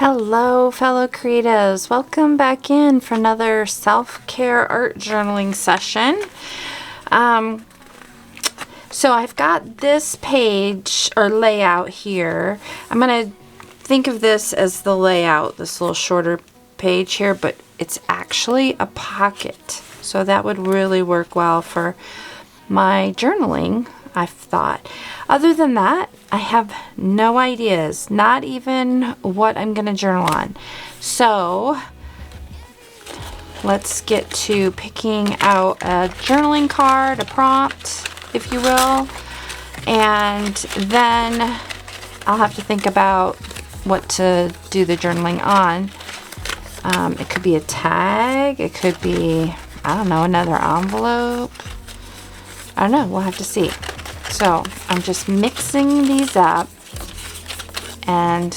Hello fellow creatives, welcome back in for another self-care art journaling session. So I've got this page or layout here. I'm going to think of this as the layout, this little shorter page here, but it's actually a pocket. So that would really work well for my journaling, I've thought. Other than that, I have no ideas, not even what I'm going to journal on. So let's get to picking out a journaling card, a prompt, if you will, and then I'll have to think about what to do the journaling on. It could be a tag, it could be, I don't know, another envelope. I don't know, we'll have to see. So I'm just mixing these up. And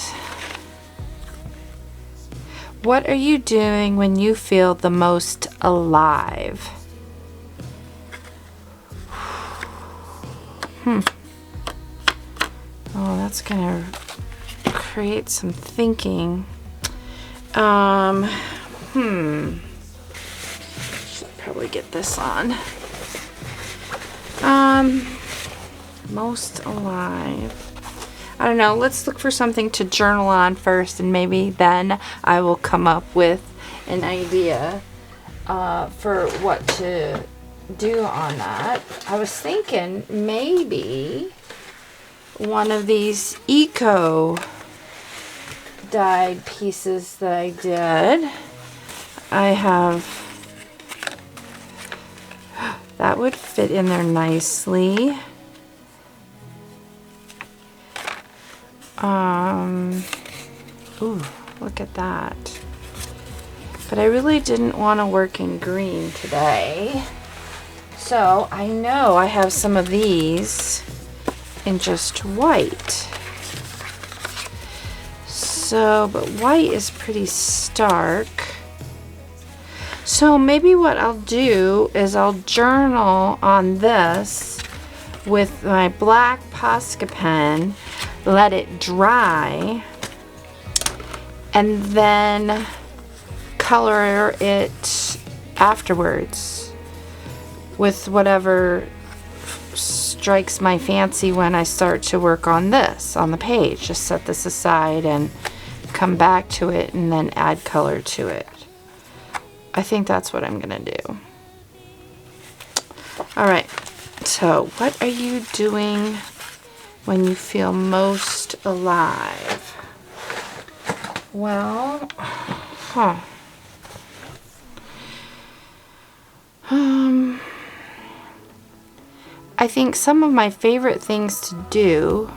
what are you doing when you feel the most alive? Oh, that's gonna create some thinking. Should probably get this on. Most alive. I don't know, let's look for something to journal on first, and maybe then I will come up with an idea for what to do on that. I was thinking maybe one of these eco dyed pieces that I did. I have, that would fit in there nicely. Ooh, look at that. But I really didn't want to work in green today. So I know I have some of these in just white. So, but white is pretty stark. So maybe what I'll do is I'll journal on this with my black Posca pen, let it dry, and then color it afterwards with whatever strikes my fancy when I start to work on this on the page. Just set this aside and come back to it and then add color to it. I think that's what I'm gonna do. Alright, so what are you doing when you feel most alive? Well, I think some of my favorite things to do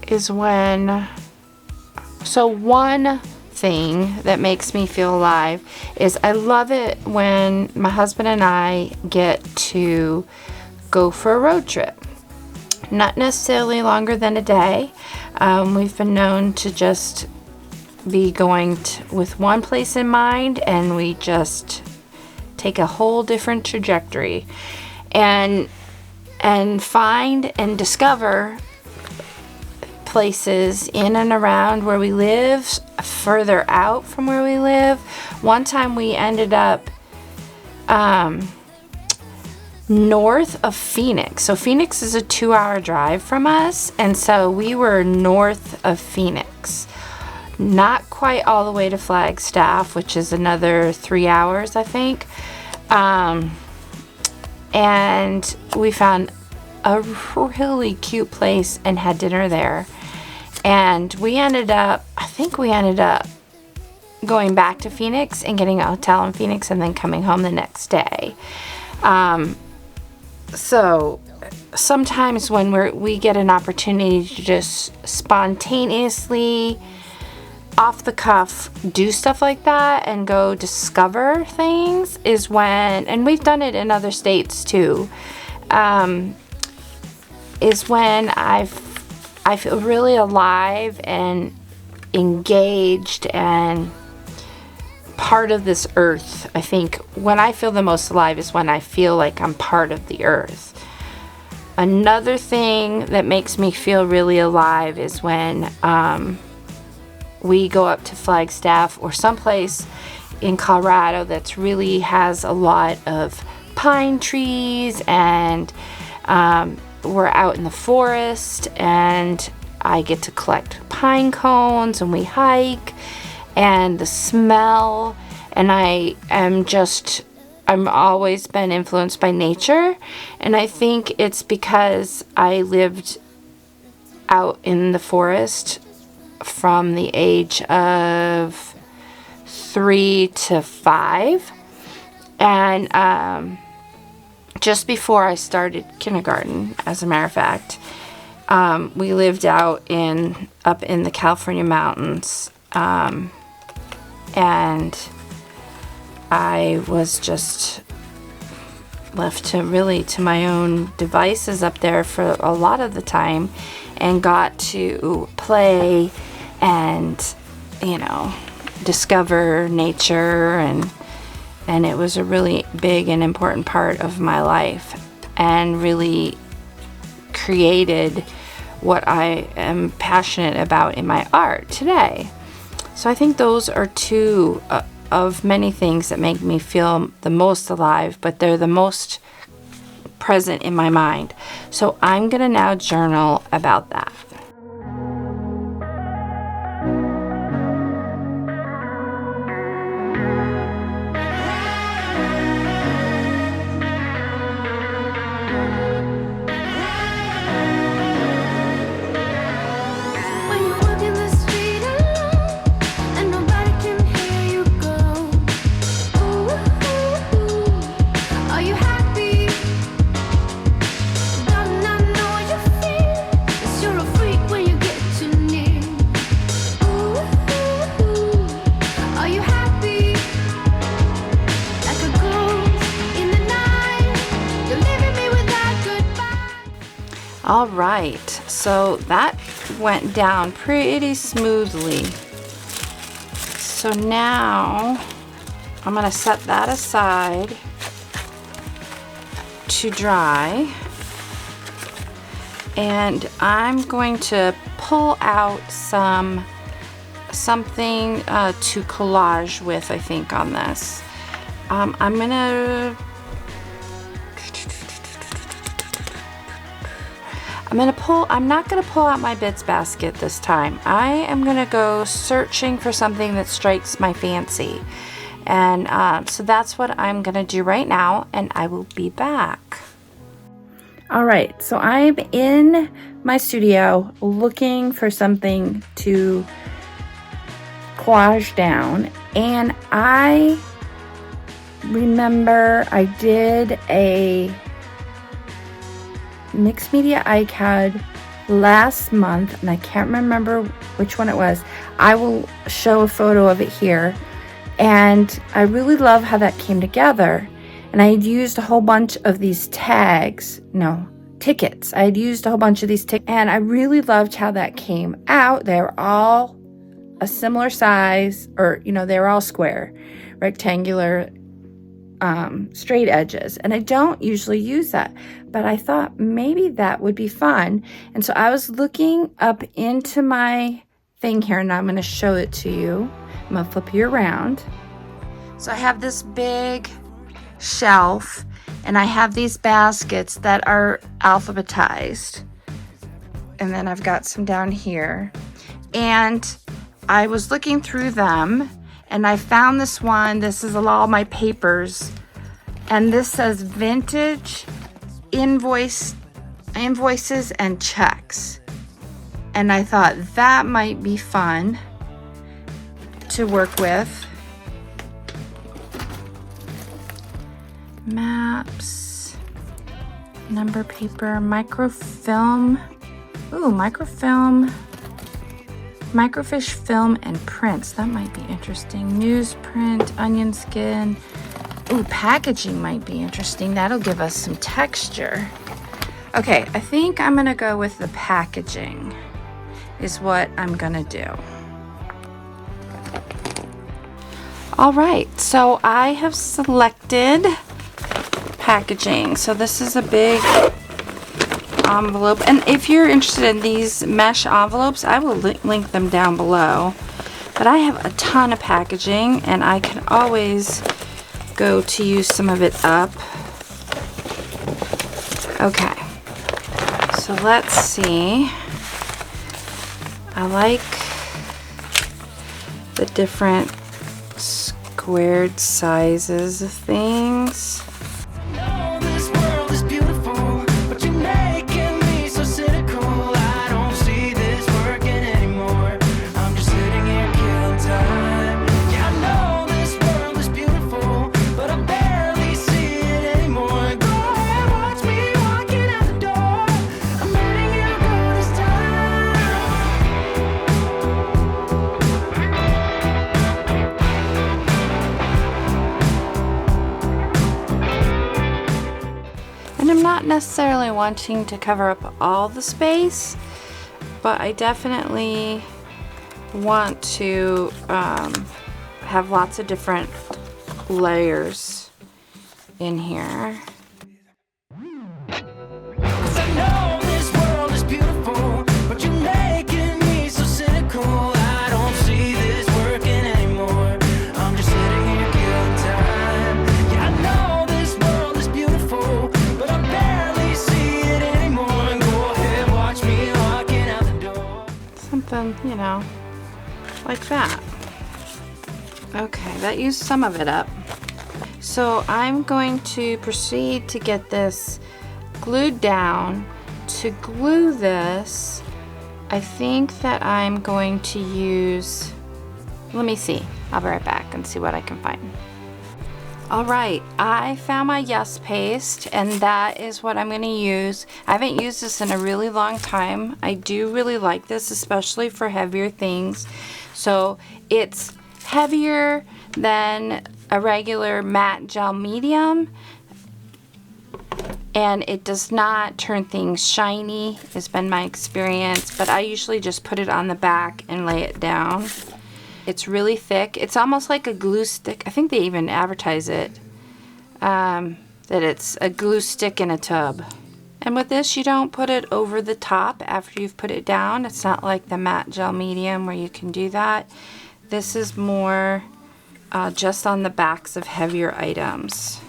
is when, so one thing that makes me feel alive is I love it when my husband and I get to go for a road trip. Not necessarily longer than a day. We've been known to just be going with one place in mind, and we just take a whole different trajectory and find and discover places in and around where we live, further out from where we live. One time we ended up north of Phoenix. So Phoenix is a 2-hour drive from us, and so we were north of Phoenix. Not quite all the way to Flagstaff, which is another 3 hours, I think. And we found a really cute place and had dinner there. And we ended up, I think we ended up going back to Phoenix and getting a hotel in Phoenix and then coming home the next day. So sometimes when we get an opportunity to just spontaneously, off the cuff, do stuff like that and go discover things is when, and we've done it in other states too, is when I feel really alive and engaged and part of this earth. I think when I feel the most alive is when I feel like I'm part of the earth. Another thing that makes me feel really alive is when we go up to Flagstaff or someplace in Colorado that's really has a lot of pine trees, and we're out in the forest, and I get to collect pine cones, and we hike, and the smell, and I'm always been influenced by nature, and I think it's because I lived out in the forest from the age of 3 to 5, and just before I started kindergarten, as a matter of fact, we lived up in the California mountains, and I was just left to my own devices up there for a lot of the time, and got to play and, you know, discover nature, and it was a really big and important part of my life, and really created what I am passionate about in my art today. So I think those are two of many things that make me feel the most alive, but they're the most present in my mind. So I'm gonna now journal about that. All right, so that went down pretty smoothly. So now I'm gonna set that aside to dry, and I'm going to pull out something to collage with, I think, on this. I'm not gonna pull out my bits basket this time. I am gonna go searching for something that strikes my fancy. And so that's what I'm gonna do right now, and I will be back. All right, so I'm in my studio looking for something to collage down, and I remember I did a mixed media iCAD last month, and I can't remember which one it was. I will show a photo of it here, and I really love how that came together. And I had used a whole bunch of these tickets. I had used a whole bunch of these tickets, and I really loved how that came out. They were all a similar size, or they were all square, rectangular, straight edges, and I don't usually use that, but I thought maybe that would be fun. And so I was looking up into my thing here, and I'm going to show it to you. I'm going to flip you around. So I have this big shelf, and I have these baskets that are alphabetized, and then I've got some down here, and I was looking through them, and I found this one. This is all my papers, and this says vintage invoices and checks, and I thought that might be fun to work with. Maps, number paper, microfilm. Ooh, microfiche film and prints. That might be interesting. Newsprint, onion skin. Ooh, packaging might be interesting. That'll give us some texture. Okay, I think I'm gonna go with the packaging is what I'm gonna do. All right, so I have selected packaging. So this is a big envelope. And if you're interested in these mesh envelopes, I will link them down below. But I have a ton of packaging, and I can always go to use some of it up. Okay, so let's see. I like the different squared sizes of things. Not necessarily wanting to cover up all the space, but I definitely want to have lots of different layers in here. You know, like that. Okay, that used some of it up. So I'm going to proceed to get this glued down. To glue this, I think that I'm going to use, let me see, I'll be right back and see what I can find. Alright, I found my Yes paste, and that is what I'm going to use. I haven't used this in a really long time. I do really like this, especially for heavier things. So it's heavier than a regular matte gel medium, and it does not turn things shiny, has been my experience, but I usually just put it on the back and lay it down. It's really thick. It's almost like a glue stick. I think they even advertise it, that it's a glue stick in a tub. And with this, you don't put it over the top after you've put it down. It's not like the matte gel medium where you can do that. This is more just on the backs of heavier items.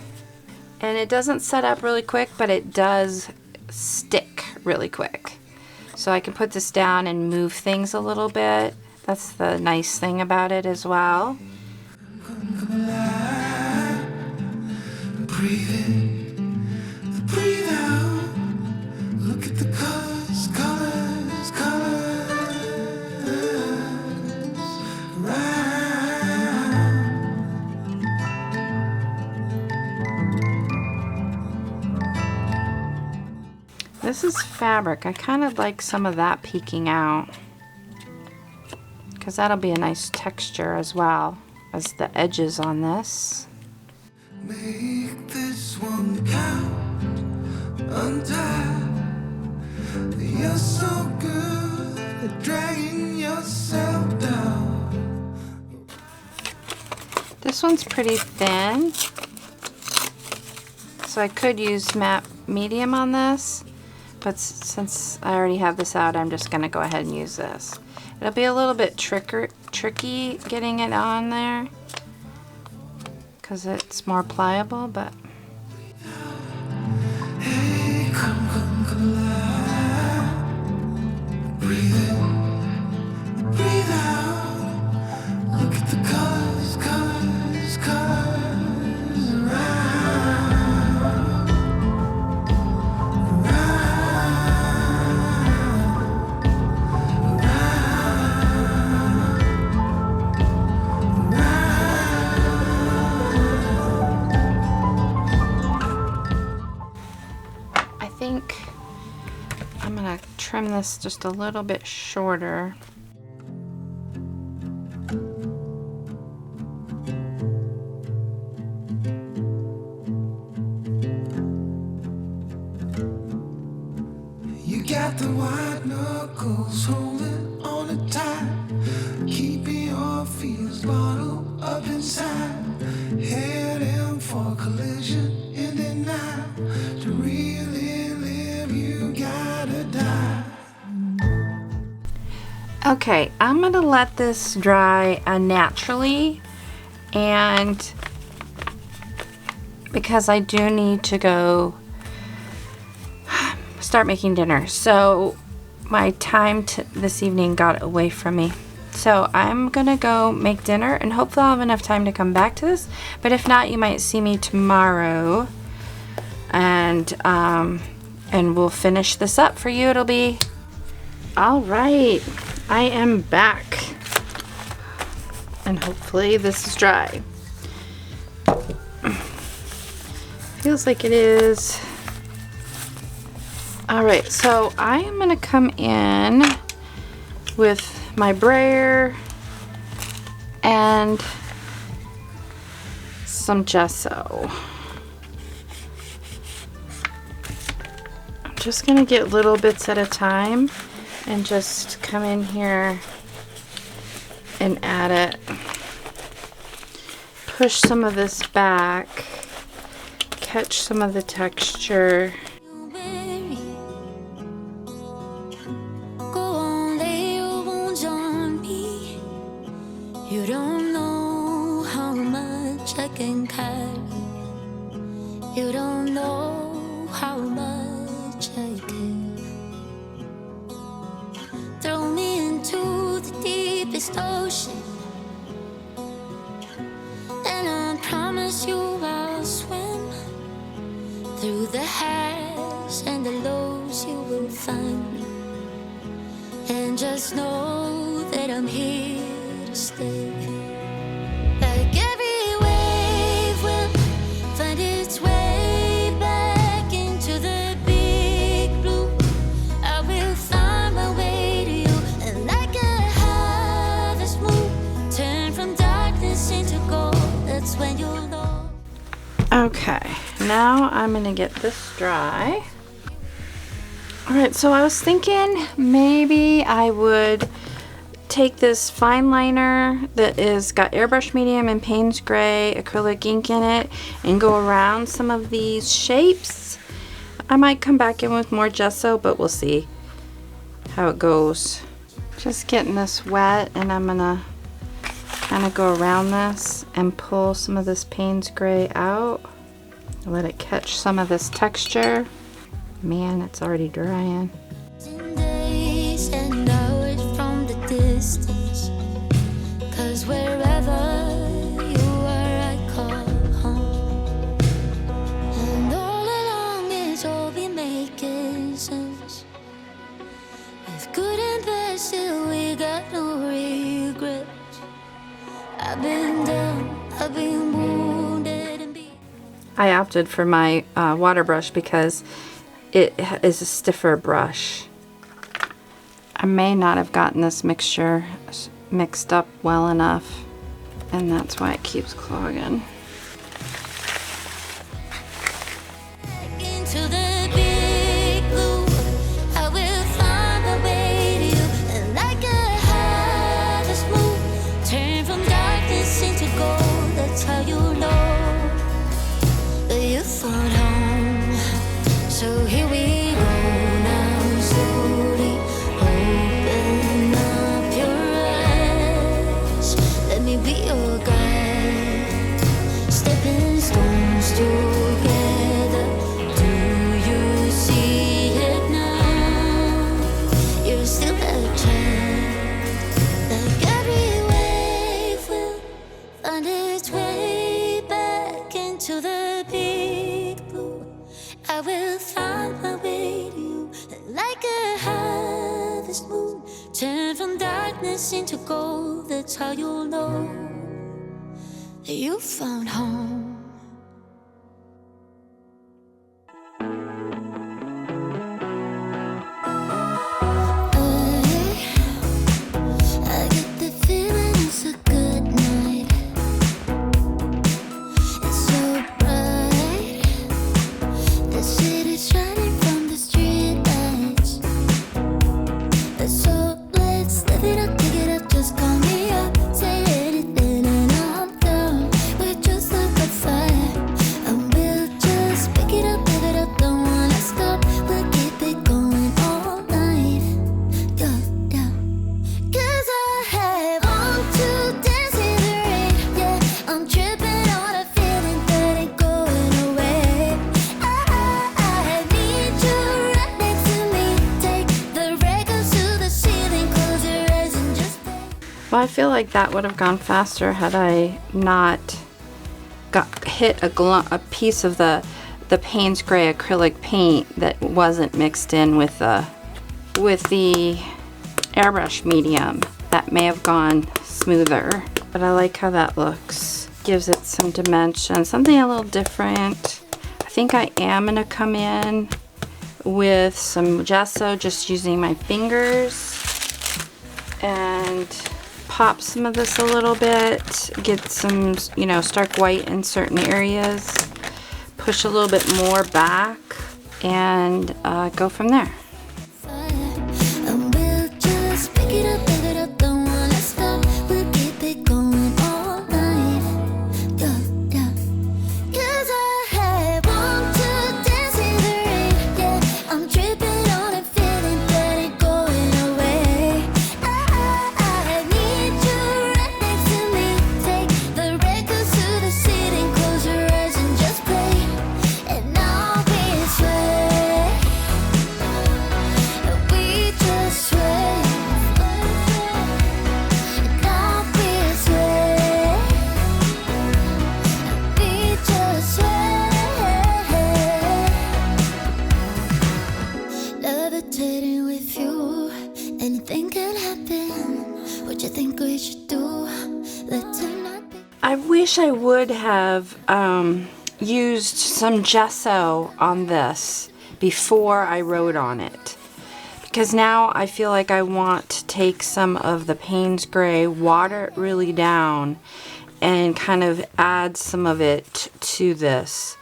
And it doesn't set up really quick, but it does stick really quick. So I can put this down and move things a little bit. That's the nice thing about it as well. Breathe in, breathe out. Look at the colors, colors, colors. This is fabric. I kind of like some of that peeking out, because that'll be a nice texture as well as the edges on this. Make this one count, untie. You're so good at dragging yourself down. This one's pretty thin, so I could use matte medium on this, but since I already have this out, I'm just gonna go ahead and use this. It'll be a little bit tricky getting it on there because it's more pliable, but hey, come alive. Breathe in, breathe out. Look at the colors, colors, colors around. I'm going to trim this just a little bit shorter. You got the white knuckles holding on it tight, keeping your feels bottled up inside, heading for collision in the night. To really live, you got Okay, I'm gonna let this dry naturally, and because I do need to go start making dinner, so my time this evening got away from me. So I'm gonna go make dinner, and hopefully I'll have enough time to come back to this, but if not, you might see me tomorrow, and we'll finish this up for you. It'll be all right. I am back, and hopefully this is dry. Feels like it is. All right, so I am gonna come in with my brayer and some gesso. I'm just gonna get little bits at a time and just come in here and add it. Push some of this back, catch some of the texture. You don't know how much I can carry. You don't know how much I care. Throw me into the deepest ocean, and I promise you I'll swim through the highs and the lows. You will find me, and just know that I'm here to stay. Like every wave will find its way back into the big blue. I will find my way to you, and like a harvest moon, turn from darkness into gold. That's when you'll know. Okay, now I'm gonna get this dry. All right, so I was thinking maybe I would take this Fineliner that is got Airbrush Medium and Paynes Grey Acrylic ink in it and go around some of these shapes. I might come back in with more gesso, but we'll see how it goes. Just getting this wet, and I'm gonna kind of go around this and pull some of this Paynes Grey out. Let it catch some of this texture. Man, it's already drying. Days and hours from the distance, 'cause wherever you are I call home. And all along it's all been making sense. With good and bad still we got no regrets. I've been down, I've been wounded and beat. I opted for my Waterbrush because it is a stiffer brush. I may not have gotten this mixture mixed up well enough, and that's why it keeps clogging. Into the big blue, I will find my way to you, and like a harvest moon, turn from darkness into gold. That's how you know that you found home. So here we go now, slowly open up your eyes. Let me be your guide. Stepping stones together. Do you see it now? You're still a child. Like every wave will find its way back into the big blue. I will find my way to you, and like a harvest moon, turn from darkness into gold. That's how you'll know that you found home. I get the feeling it's a good night. It's so bright. The city's shining from the street lights. So let's live it up, take it up, just call me up. Say anything and I'm down. We're just like a fire. feel like that would have gone faster had I not hit a piece of the Paynes Grey Acrylic Paint that wasn't mixed in with the Airbrush medium. That may have gone smoother, but I like how that looks. Gives it some dimension, something a little different. I think I am gonna come in with some gesso, just using my fingers, and pop some of this a little bit, get some, you know, stark white in certain areas, push a little bit more back, and go from there. I wish I would have used some gesso on this before I wrote on it, because now I feel like I want to take some of the Paynes Grey, water it really down, and kind of add some of it to this.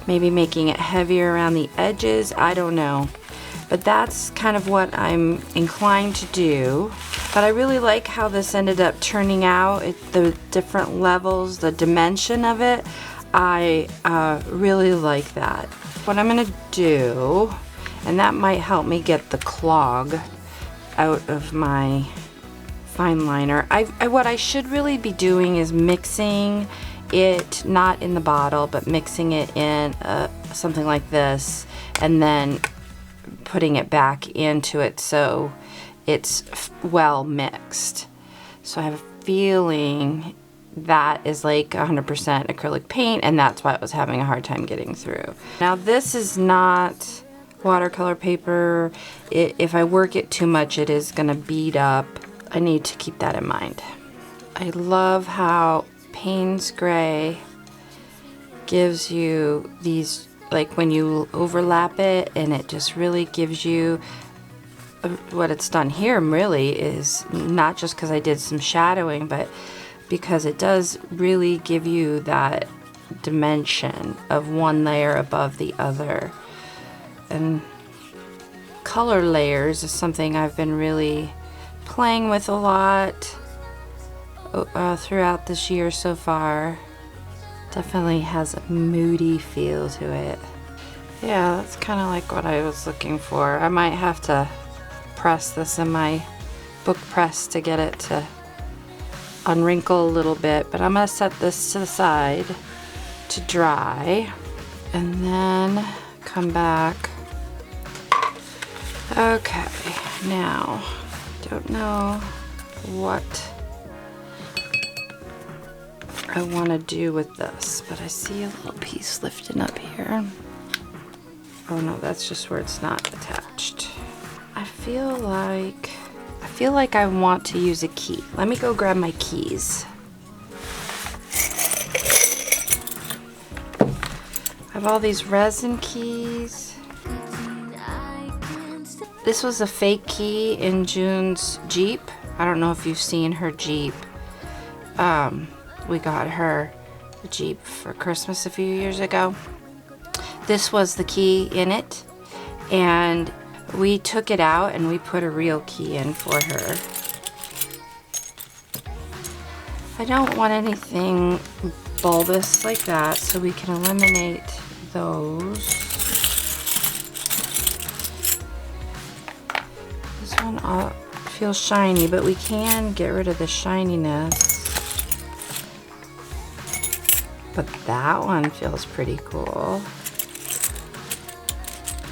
Maybe making it heavier around the edges, I don't know. But that's kind of what I'm inclined to do. But I really like how this ended up turning out, the different levels, the dimension of it. I really like that. What I'm gonna do, and that might help me get the clog out of my Fineliner. What I should really be doing is mixing it, not in the bottle, but mixing it in something like this, and then putting it back into it so it's well mixed. So I have a feeling that is like 100% acrylic paint, and that's why it was having a hard time getting through. Now this is not watercolor paper. If I work it too much, it is gonna bead up. I need to keep that in mind. I love how Paynes Grey gives you these, like when you overlap it, and it just really gives you what it's done here really is not just because I did some shadowing, but because it does really give you that dimension of one layer above the other. And color layers is something I've been really playing with a lot throughout this year so far. Definitely has a moody feel to it. Yeah, that's kind of like what I was looking for. I might have to press this in my book press to get it to unwrinkle a little bit, but I'm gonna set this to the side to dry and then come back. Okay, now don't know what I want to do with this, but I see a little piece lifting up here. Oh no, that's just where it's not attached. I feel like I want to use a key. Let me go grab my keys. I have all these resin keys. This was a fake key in June's Jeep. I don't know if you've seen her Jeep. We got her a Jeep for Christmas a few years ago. This was the key in it, and we took it out and we put a real key in for her. I don't want anything bulbous like that, so we can eliminate those. This one feels shiny, but we can get rid of the shininess. But that one feels pretty cool.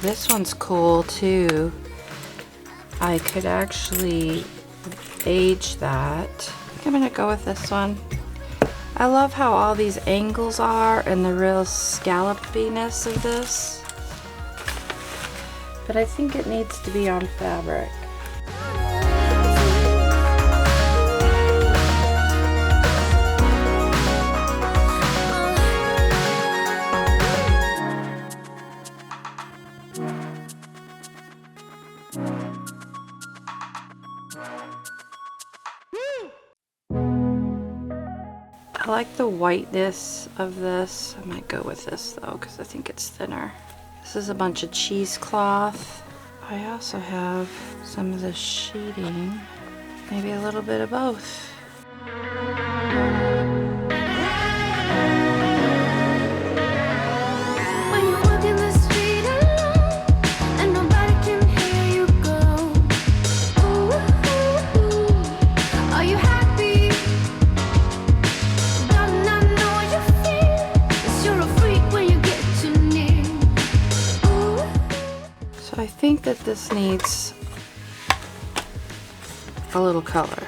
This one's cool too. I could actually age that. I'm gonna go with this one. I love how all these angles are and the real scallopiness of this. But I think it needs to be on fabric. I like the whiteness of this. I might go with this though because I think it's thinner. This is a bunch of cheesecloth. I also have some of the sheeting, maybe a little bit of both. I think that this needs a little color.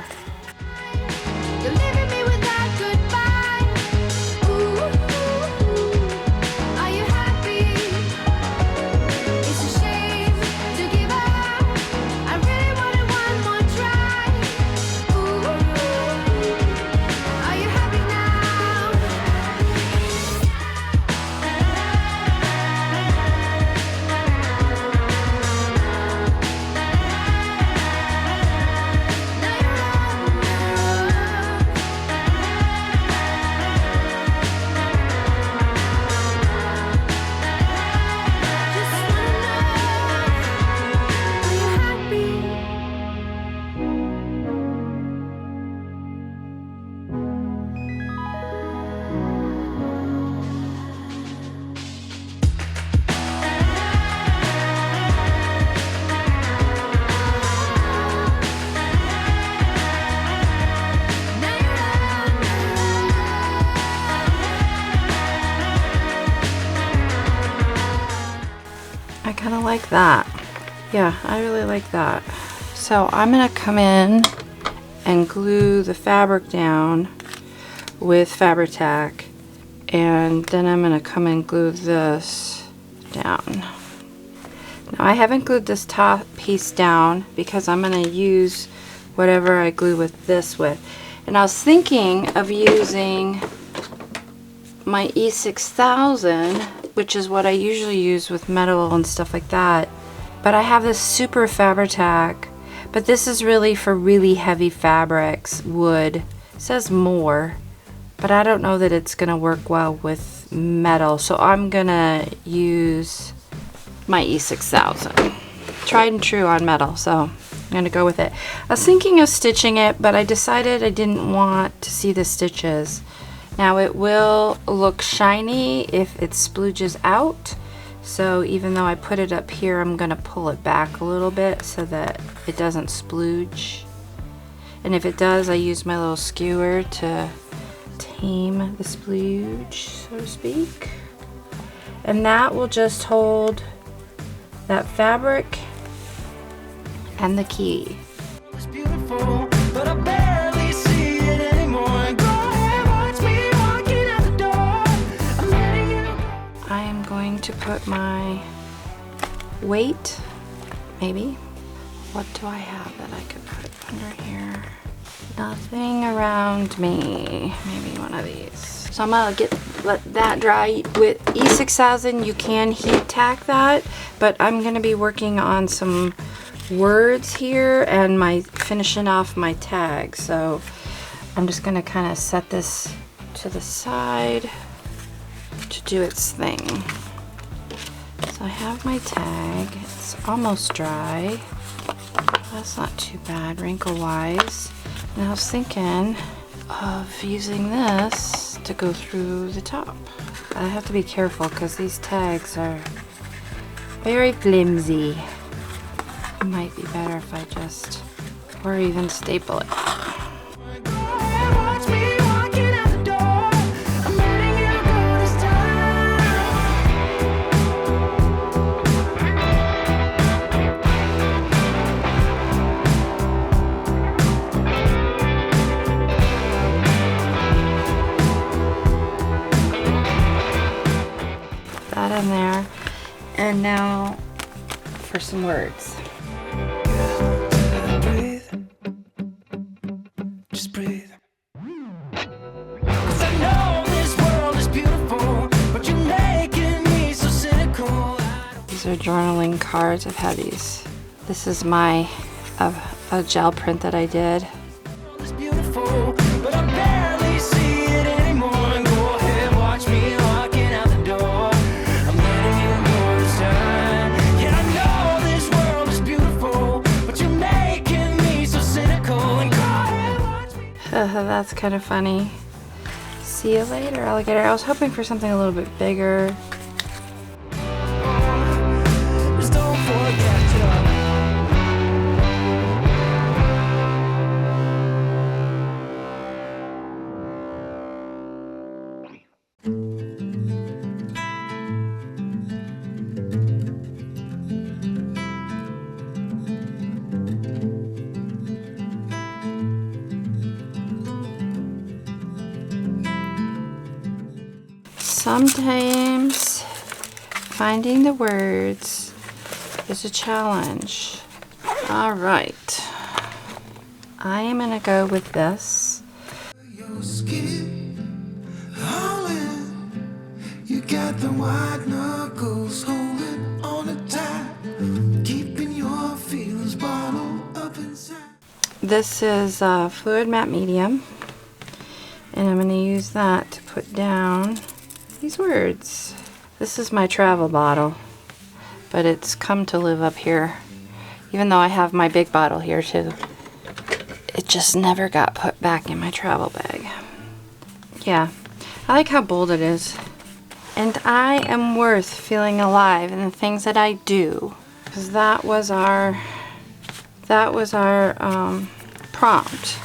I kind of like that. Yeah, I really like that. So I'm gonna come in and glue the fabric down with Fabri-Tac, and then I'm gonna come and glue this down. Now I haven't glued this top piece down because I'm gonna use whatever I glue with this with. And I was thinking of using my E6000, which is what I usually use with metal and stuff like that. But I have this super Fabri-Tac, but this is really for really heavy fabrics, wood. It says more, but I don't know that it's gonna work well with metal. So I'm gonna use my E6000. Tried and true on metal, so I'm gonna go with it. I was thinking of stitching it, but I decided I didn't want to see the stitches. Now it will look shiny if it splooges out, so even though I put it up here, I'm gonna pull it back a little bit so that it doesn't splooge. And if it does, I use my little skewer to tame the splooge, so to speak. And that will just hold that fabric and the key. It's beautiful, but I barely see it anymore. Go ahead, watch me walking out the door. I'm letting you go. I am going to put my weight, maybe. What do I have that I could put under here? Nothing around me. Maybe one of these. So I'm gonna let that dry. With E6000, you can heat tack that, but I'm gonna be working on some words here and finishing off my tag. So I'm just gonna kind of set this to the side to do its thing. So I have my tag. It's almost dry. That's not too bad wrinkle wise. And I was thinking of using this to go through the top. I have to be careful because these tags are very flimsy. It might be better if I just, or even staple it. Go ahead, watch me walking out the door. I'm letting you go this time. in there. And now for some words. Breathe. Just breathe. 'Cause I know this world is beautiful, but you're making me so cynical. These are journaling cards. I've had these. This is my a gel print that I did. It's beautiful, but I barely see it anymore. Go ahead, watch me walking out the door. I'm letting you go this time. Yeah, I know this world is beautiful, but you're making me so cynical. And go ahead, watch me. That's kind of funny. See you later, alligator. I was hoping for something a little bit bigger. Just don't forget to. Sometimes finding the words is a challenge. All right. I am gonna go with this. Your skin, all in. You got the white knuckles holding on it tight, keeping your feelings bottled up inside. This is fluid matte medium, and I'm gonna use that to put down these words. This is my travel bottle, but it's come to live up here. Even though I have my big bottle here too, it just never got put back in my travel bag. Yeah, I like how bold it is. And I am worth feeling alive in the things that I do. Because that was our prompt.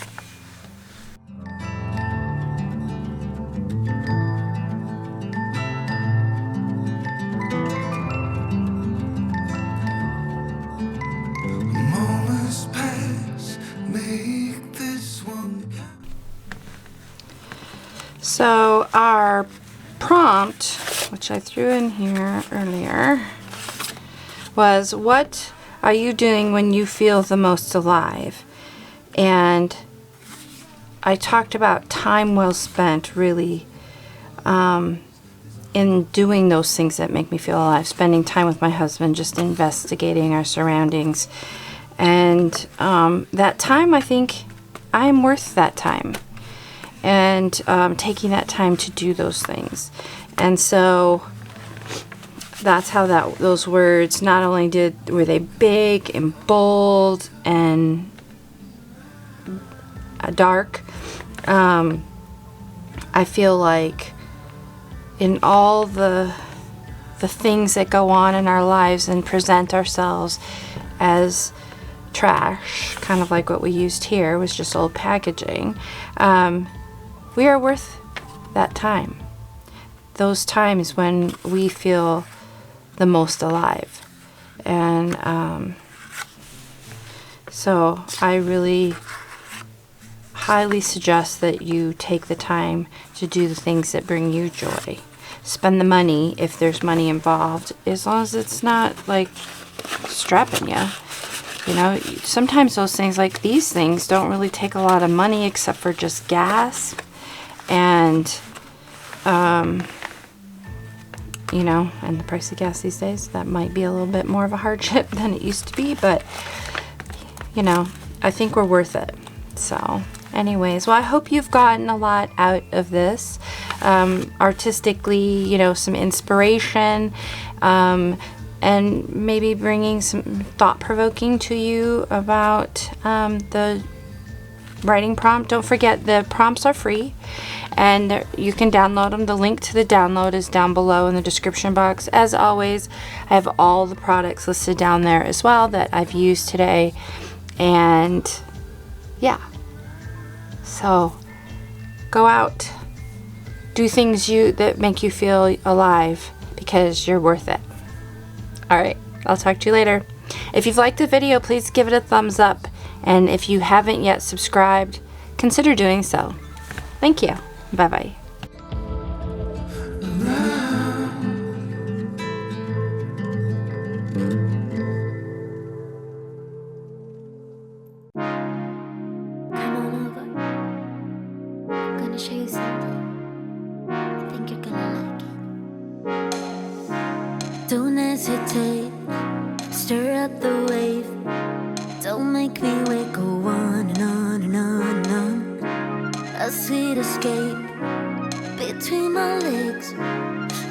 Moments pass, make this one count. So our prompt, which I threw in here earlier, was what are you doing when you feel the most alive? And I talked about time well spent, really, in doing those things that make me feel alive, spending time with my husband, just investigating our surroundings. And that time, I think I'm worth that time. And taking that time to do those things. And so that's how those words, not only were they big and bold and dark, I feel like in all the things that go on in our lives and present ourselves as trash, kind of like what we used here was just old packaging, we are worth that time. Those times when we feel the most alive. And so I really highly suggest that you take the time to do the things that bring you joy. Spend the money if there's money involved, as long as it's not like strapping you. You know, sometimes those things like these things don't really take a lot of money except for just gas and you know, and the price of gas these days, that might be a little bit more of a hardship than it used to be, but you know, I think we're worth it. So anyways, well, I hope you've gotten a lot out of this, artistically, you know, some inspiration, and maybe bringing some thought-provoking to you about the writing prompt. Don't forget, the prompts are free and you can download them. The link to the download is down below in the description box. As always, I have all the products listed down there as well that I've used today. And yeah, so go out, do things that make you feel alive, because you're worth it. Alright, I'll talk to you later. If you've liked the video, please give it a thumbs up, and if you haven't yet subscribed, consider doing so. Thank you. Bye bye. show you something. I think you're gonna like it. Don't hesitate, stir up the wave. Don't make me wait, go on and on and on and on. A sweet escape between my legs.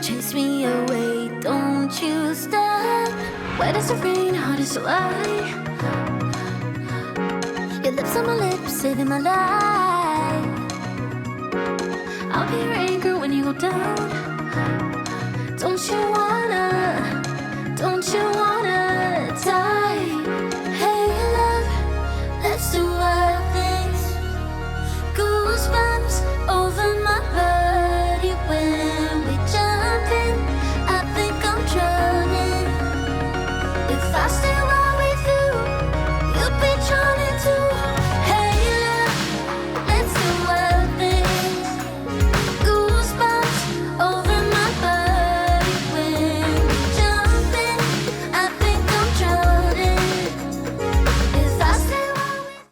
Chase me away, don't you stop. Wet as the rain, hard as July. Your lips on my lips, saving my life. I'll be your anchor when you go down. Don't you wanna die?